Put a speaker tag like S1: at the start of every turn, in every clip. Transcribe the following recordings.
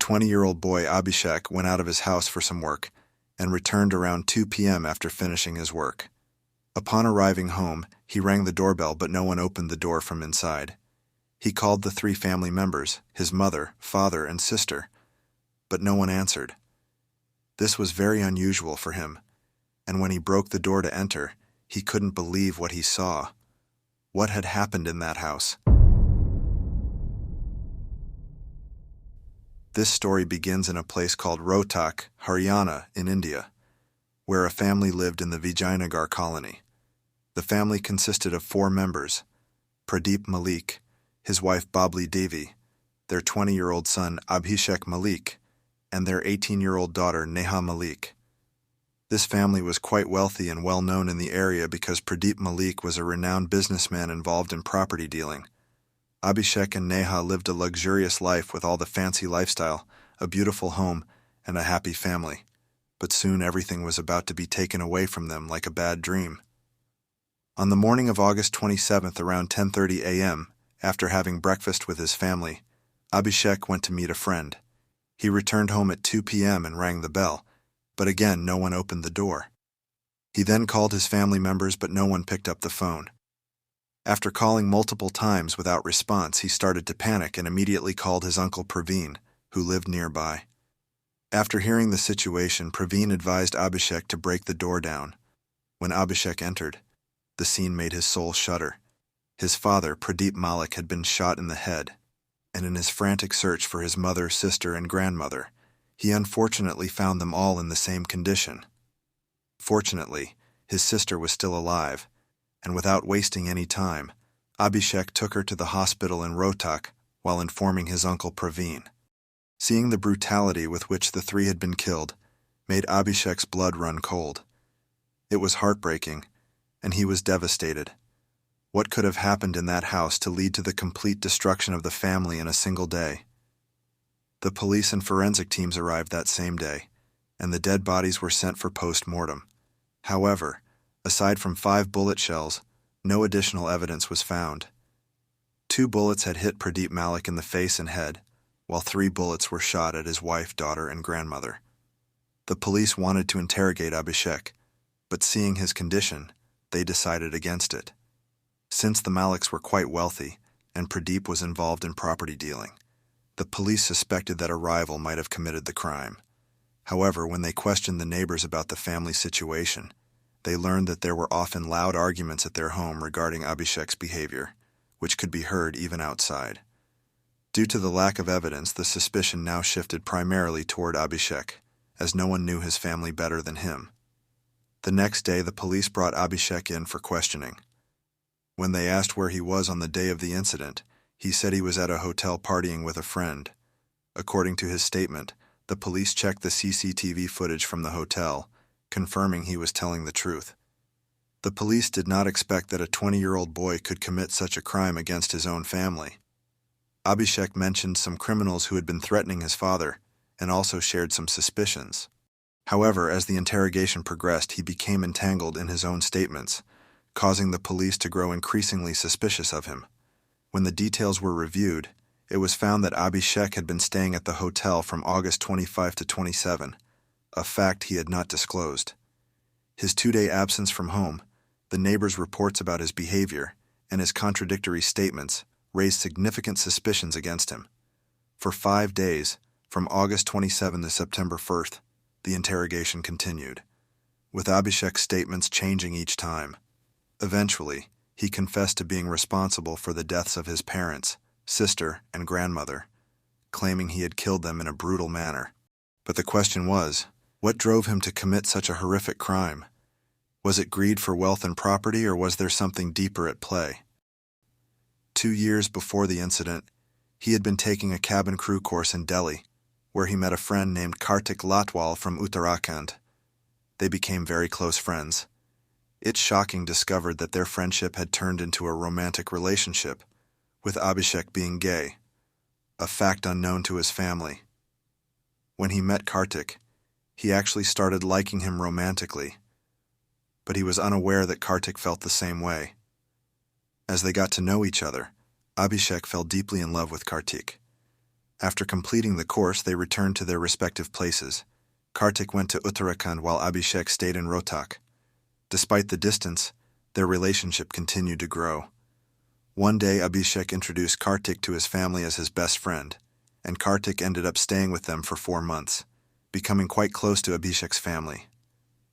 S1: 20-year-old boy Abhisek went out of his house for some work and returned around 2 p.m. after finishing his work. Upon arriving home, he rang the doorbell, but no one opened the door from inside. He called the 3 family members, his mother, father, and sister, but no one answered. This was very unusual for him, and when he broke the door to enter, he couldn't believe what he saw. What had happened in that house? This story begins in a place called Rohtak, Haryana, in India, where a family lived in the Vijayanagar colony. The family consisted of 4 members: Pradeep Malik, his wife Babli Devi, their 20-year-old son Abhishek Malik, and their 18-year-old daughter Neha Malik. This family was quite wealthy and well known in the area because Pradeep Malik was a renowned businessman involved in property dealing. Abhishek and Neha lived a luxurious life with all the fancy lifestyle, a beautiful home, and a happy family. But soon everything was about to be taken away from them like a bad dream. On the morning of August 27th around 10:30 a.m., after having breakfast with his family, Abhishek went to meet a friend. He returned home at 2 p.m. and rang the bell, but again no one opened the door. He then called his family members, but no one picked up the phone. After calling multiple times without response, he started to panic and immediately called his uncle Praveen, who lived nearby. After hearing the situation, Praveen advised Abhishek to break the door down. When Abhishek entered, the scene made his soul shudder. His father, Pradeep Malik, had been shot in the head, and in his frantic search for his mother, sister, and grandmother, he unfortunately found them all in the same condition. Fortunately, his sister was still alive, and without wasting any time, Abhishek took her to the hospital in Rohtak while informing his uncle Praveen. Seeing the brutality with which the 3 had been killed made Abhishek's blood run cold. It was heartbreaking, and he was devastated. What could have happened in that house to lead to the complete destruction of the family in a single day? The police and forensic teams arrived that same day, and the dead bodies were sent for post-mortem. However, aside from 5 bullet shells, no additional evidence was found. 2 bullets had hit Pradeep Malik in the face and head, while 3 bullets were shot at his wife, daughter, and grandmother. The police wanted to interrogate Abhishek, but seeing his condition, they decided against it. Since the Maliks were quite wealthy, and Pradeep was involved in property dealing, the police suspected that a rival might have committed the crime. However, when they questioned the neighbors about the family situation, they learned that there were often loud arguments at their home regarding Abhishek's behavior, which could be heard even outside. Due to the lack of evidence, the suspicion now shifted primarily toward Abhishek, as no one knew his family better than him. The next day, the police brought Abhishek in for questioning. When they asked where he was on the day of the incident, he said he was at a hotel partying with a friend. According to his statement, the police checked the CCTV footage from the hotel, confirming he was telling the truth. The police did not expect that a 20-year-old boy could commit such a crime against his own family. Abhishek mentioned some criminals who had been threatening his father, and also shared some suspicions. However, as the interrogation progressed, he became entangled in his own statements, causing the police to grow increasingly suspicious of him. When the details were reviewed, it was found that Abhishek had been staying at the hotel from August 25 to 27, a fact he had not disclosed. His 2-day absence from home, the neighbors' reports about his behavior, and his contradictory statements raised significant suspicions against him. For 5 days, from August 27 to September 1st, the interrogation continued, with Abhishek's statements changing each time. Eventually, he confessed to being responsible for the deaths of his parents, sister, and grandmother, claiming he had killed them in a brutal manner. But the question was, what drove him to commit such a horrific crime? Was it greed for wealth and property, or was there something deeper at play? 2 years before the incident, he had been taking a cabin crew course in Delhi, where he met a friend named Kartik Latwal from Uttarakhand. They became very close friends. It's shocking discovered that their friendship had turned into a romantic relationship, with Abhishek being gay, a fact unknown to his family. When he met Kartik, he actually started liking him romantically, but he was unaware that Kartik felt the same way. As they got to know each other, Abhishek fell deeply in love with Kartik. After completing the course, they returned to their respective places. Kartik went to Uttarakhand while Abhishek stayed in Rohtak. Despite the distance, their relationship continued to grow. One day, Abhishek introduced Kartik to his family as his best friend, and Kartik ended up staying with them for 4 months, becoming quite close to Abhishek's family.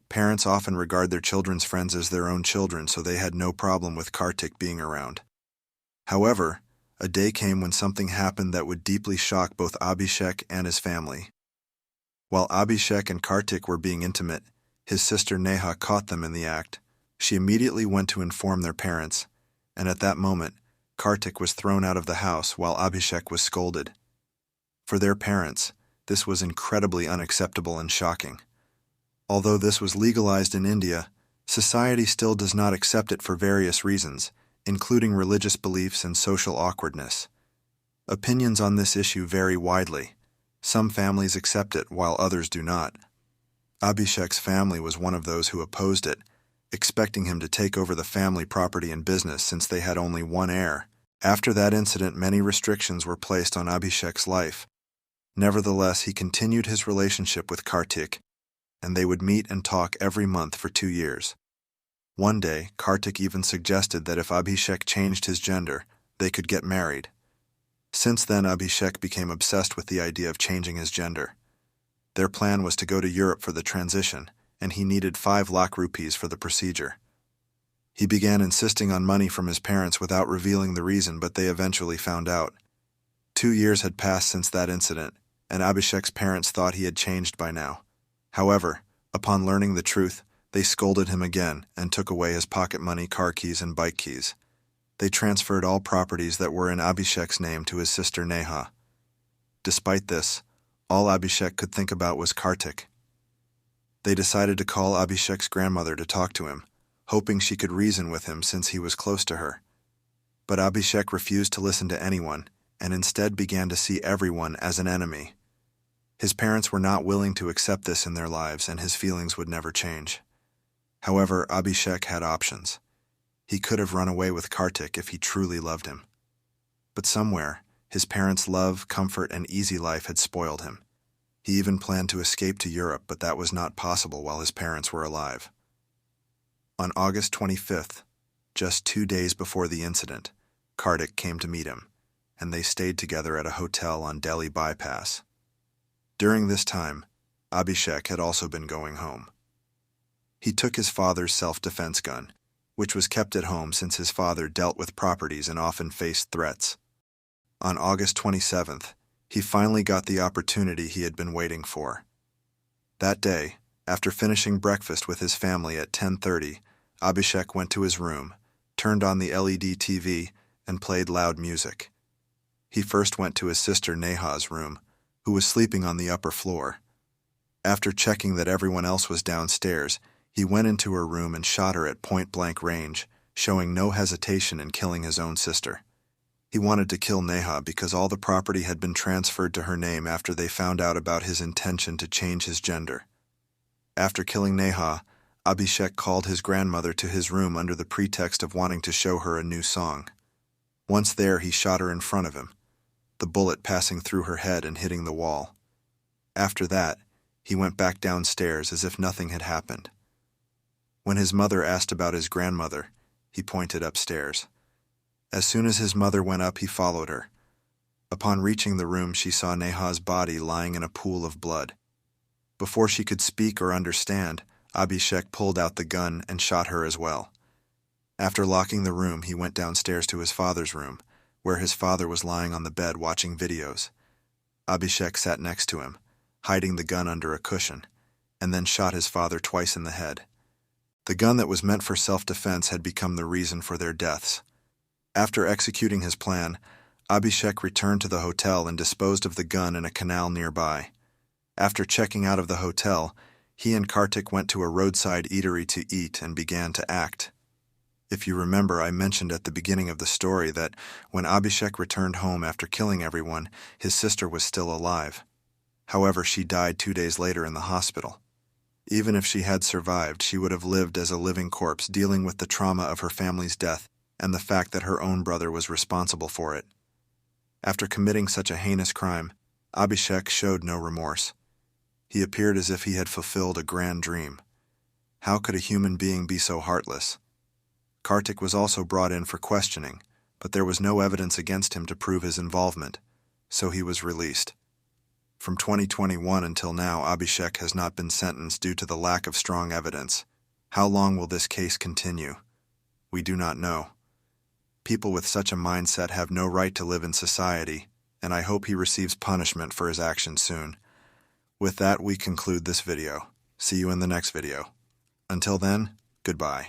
S1: Parents often regard their children's friends as their own children, so they had no problem with Kartik being around. However, a day came when something happened that would deeply shock both Abhishek and his family. While Abhishek and Kartik were being intimate, his sister Neha caught them in the act. She immediately went to inform their parents, and at that moment, Kartik was thrown out of the house while Abhishek was scolded. For their parents, this was incredibly unacceptable and shocking. Although this was legalized in India, society still does not accept it for various reasons, including religious beliefs and social awkwardness. Opinions on this issue vary widely. Some families accept it while others do not. Abhishek's family was one of those who opposed it, expecting him to take over the family property and business since they had only one heir. After that incident, many restrictions were placed on Abhishek's life. Nevertheless, he continued his relationship with Kartik, and they would meet and talk every month for 2 years. One day, Kartik even suggested that if Abhishek changed his gender, they could get married. Since then, Abhishek became obsessed with the idea of changing his gender. Their plan was to go to Europe for the transition, and he needed 5 lakh rupees for the procedure. He began insisting on money from his parents without revealing the reason, but they eventually found out. 2 years had passed since that incident, and Abhishek's parents thought he had changed by now. However, upon learning the truth, they scolded him again and took away his pocket money, car keys, and bike keys. They transferred all properties that were in Abhishek's name to his sister Neha. Despite this, all Abhishek could think about was Kartik. They decided to call Abhishek's grandmother to talk to him, hoping she could reason with him since he was close to her. But Abhishek refused to listen to anyone and instead began to see everyone as an enemy. His parents were not willing to accept this in their lives, and his feelings would never change. However, Abhishek had options. He could have run away with Kartik if he truly loved him. But somewhere, his parents' love, comfort, and easy life had spoiled him. He even planned to escape to Europe, but that was not possible while his parents were alive. On August 25th, just 2 days before the incident, Kartik came to meet him, and they stayed together at a hotel on Delhi Bypass. During this time, Abhishek had also been going home. He took his father's self-defense gun, which was kept at home since his father dealt with properties and often faced threats. On August 27th, he finally got the opportunity he had been waiting for. That day, after finishing breakfast with his family at 10:30, Abhishek went to his room, turned on the LED TV, and played loud music. He first went to his sister Neha's room, who was sleeping on the upper floor. After checking that everyone else was downstairs, he went into her room and shot her at point-blank range, showing no hesitation in killing his own sister. He wanted to kill Neha because all the property had been transferred to her name after they found out about his intention to change his gender. After killing Neha, Abhishek called his grandmother to his room under the pretext of wanting to show her a new song. Once there, he shot her in front of him, the bullet passing through her head and hitting the wall. After that, he went back downstairs as if nothing had happened. When his mother asked about his grandmother, he pointed upstairs. As soon as his mother went up, he followed her. Upon reaching the room, she saw Neha's body lying in a pool of blood. Before she could speak or understand, Abhishek pulled out the gun and shot her as well. After locking the room, he went downstairs to his father's room, where his father was lying on the bed watching videos. Abhishek sat next to him, hiding the gun under a cushion, and then shot his father twice in the head. The gun that was meant for self-defense had become the reason for their deaths. After executing his plan, Abhishek returned to the hotel and disposed of the gun in a canal nearby. After checking out of the hotel, he and Kartik went to a roadside eatery to eat and began to act. If you remember, I mentioned at the beginning of the story that when Abhishek returned home after killing everyone, his sister was still alive. However, she died 2 days later in the hospital. Even if she had survived, she would have lived as a living corpse, dealing with the trauma of her family's death and the fact that her own brother was responsible for it. After committing such a heinous crime, Abhisek showed no remorse. He appeared as if he had fulfilled a grand dream. How could a human being be so heartless? Kartik was also brought in for questioning, but there was no evidence against him to prove his involvement, so he was released. From 2021 until now, Abhisek has not been sentenced due to the lack of strong evidence. How long will this case continue? We do not know. People with such a mindset have no right to live in society, and I hope he receives punishment for his actions soon. With that, we conclude this video. See you in the next video. Until then, goodbye.